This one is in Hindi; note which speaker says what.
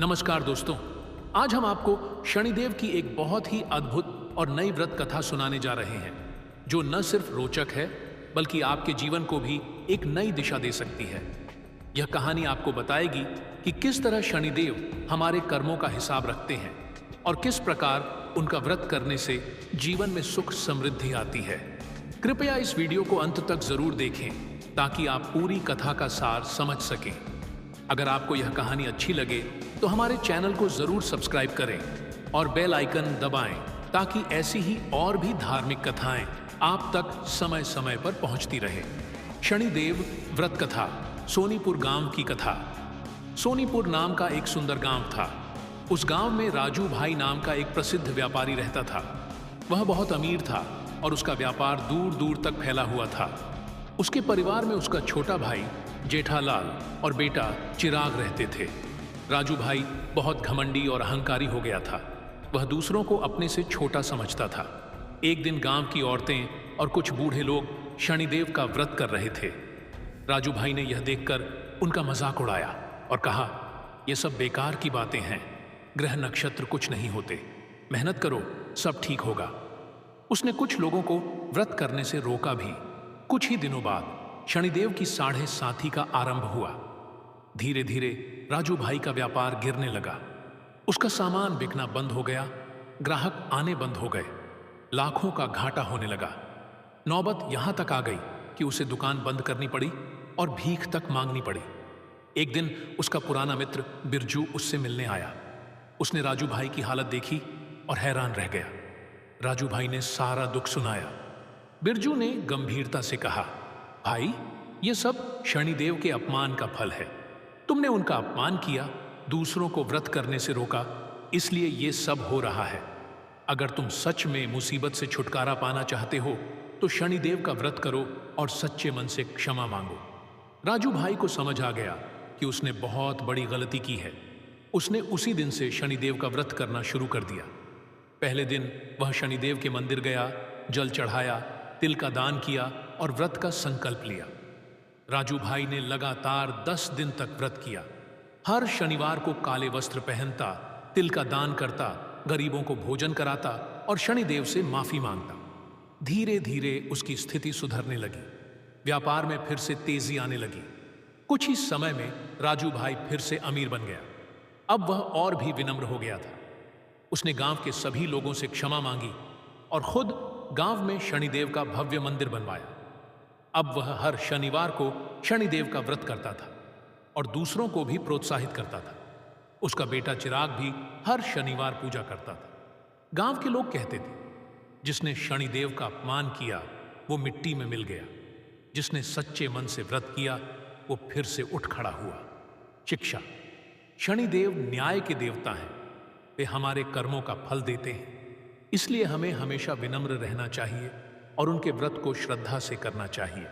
Speaker 1: नमस्कार दोस्तों। आज हम आपको शनिदेव की एक बहुत ही अद्भुत और नई व्रत कथा सुनाने जा रहे हैं, जो न सिर्फ रोचक है बल्कि आपके जीवन को भी एक नई दिशा दे सकती है। यह कहानी आपको बताएगी कि किस तरह शनिदेव हमारे कर्मों का हिसाब रखते हैं और किस प्रकार उनका व्रत करने से जीवन में सुख समृद्धि आती है। कृपया इस वीडियो को अंत तक जरूर देखें ताकि आप पूरी कथा का सार समझ सकें। अगर आपको यह कहानी अच्छी लगे तो हमारे चैनल को जरूर सब्सक्राइब करें और बेल आइकन दबाएं ताकि ऐसी ही और भी धार्मिक कथाएं आप तक समय समय पर पहुंचती रहे। शनिदेव व्रत कथा। सोनीपुर गांव की कथा। सोनीपुर नाम का एक सुंदर गांव था। उस गांव में राजू भाई नाम का एक प्रसिद्ध व्यापारी रहता था। वह बहुत अमीर था और उसका व्यापार दूर दूर तक फैला हुआ था। उसके परिवार में उसका छोटा भाई जेठालाल और बेटा चिराग रहते थे। राजू भाई बहुत घमंडी और अहंकारी हो गया था। वह दूसरों को अपने से छोटा समझता था। एक दिन गांव की औरतें और कुछ बूढ़े लोग शनिदेव का व्रत कर रहे थे। राजू भाई ने यह देखकर उनका मजाक उड़ाया और कहा, यह सब बेकार की बातें हैं, ग्रह नक्षत्र कुछ नहीं होते, मेहनत करो, सब ठीक होगा। उसने कुछ लोगों को व्रत करने से रोका भी। कुछ ही दिनों बाद शनिदेव की 7.5 का आरंभ हुआ। धीरे धीरे राजू भाई का व्यापार गिरने लगा। उसका सामान बिकना बंद हो गया, ग्राहक आने बंद हो गए, लाखों का घाटा होने लगा। नौबत यहां तक आ गई कि उसे दुकान बंद करनी पड़ी और भीख तक मांगनी पड़ी। एक दिन उसका पुराना मित्र बिरजू उससे मिलने आया। उसने राजू भाई की हालत देखी और हैरान रह गया। राजू भाई ने सारा दुख सुनाया। बिरजू ने गंभीरता से कहा, भाई, ये सब शनिदेव के अपमान का फल है। तुमने उनका अपमान किया, दूसरों को व्रत करने से रोका, इसलिए ये सब हो रहा है। अगर तुम सच में मुसीबत से छुटकारा पाना चाहते हो तो शनिदेव का व्रत करो और सच्चे मन से क्षमा मांगो। राजू भाई को समझ आ गया कि उसने बहुत बड़ी गलती की है। उसने उसी दिन से शनिदेव का व्रत करना शुरू कर दिया। पहले दिन वह शनिदेव के मंदिर गया, जल चढ़ाया, तिल का दान किया और व्रत का संकल्प लिया। राजू भाई ने लगातार 10 दिन तक व्रत किया। हर शनिवार को काले वस्त्र पहनता, तिल का दान करता, गरीबों को भोजन कराता और शनिदेव से माफी मांगता। धीरे धीरे उसकी स्थिति सुधरने लगी। व्यापार में फिर से तेजी आने लगी। कुछ ही समय में राजू भाई फिर से अमीर बन गया। अब वह और भी विनम्र हो गया था। उसने गांव के सभी लोगों से क्षमा मांगी और खुद गांव में शनिदेव का भव्य मंदिर बनवाया। अब वह हर शनिवार को शनिदेव का व्रत करता था और दूसरों को भी प्रोत्साहित करता था। उसका बेटा चिराग भी हर शनिवार पूजा करता था। गांव के लोग कहते थे, जिसने शनिदेव का अपमान किया वो मिट्टी में मिल गया, जिसने सच्चे मन से व्रत किया वो फिर से उठ खड़ा हुआ। शिक्षा। शनिदेव न्याय के देवता हैं। वे हमारे कर्मों का फल देते हैं, इसलिए हमें हमेशा विनम्र रहना चाहिए और उनके व्रत को श्रद्धा से करना चाहिए।